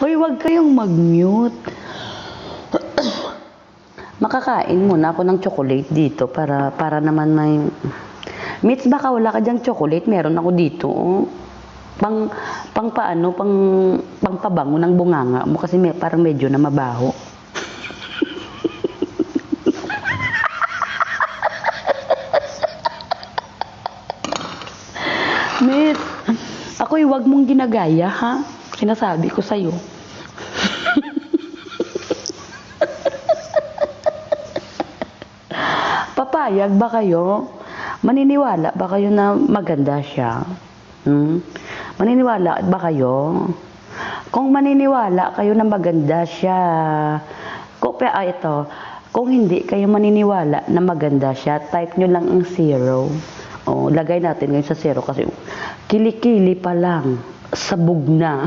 Hoy, wag kayong mag-mute. Makakain muna ako ng chocolate dito para naman may... Mitz, baka wala ka dyang chocolate, meron ako dito. Pang pabango ng bunganga mo kasi parang medyo na mabaho. Miss, ako'y wag mong ginagaya, ha? Sinasabi ko sa'yo. Papayag ba kayo? Maniniwala ba kayo na maganda siya? Maniniwala ba kayo? Kung maniniwala kayo na maganda siya, kung hindi kayo maniniwala na maganda siya, type nyo lang ang 0. O, lagay natin ngayon sa 0 kasi kilikili pa lang, sabog na.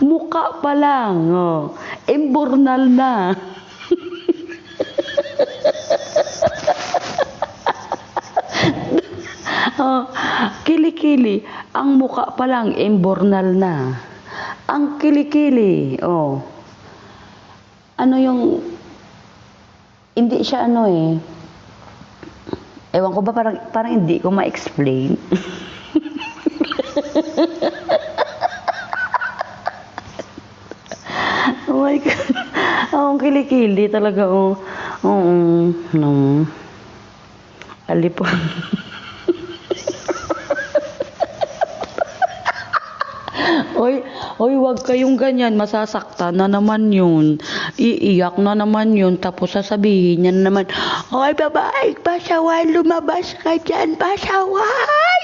Muka pa lang, imbornal na. Kilikili, ang muka pa lang, imbornal na. Ang kilikili, ano yung, hindi siya ewan ko ba, parang hindi ko ma-explain. Oh my God. Ang kilikili talaga, alipon. Oy, wag kayong ganyan, masasaktan na naman yun. Iiyak na naman yun, tapos sasabihin niya naman, "Oy, babae, pasaway, lumabas ka dyan, pasaway!"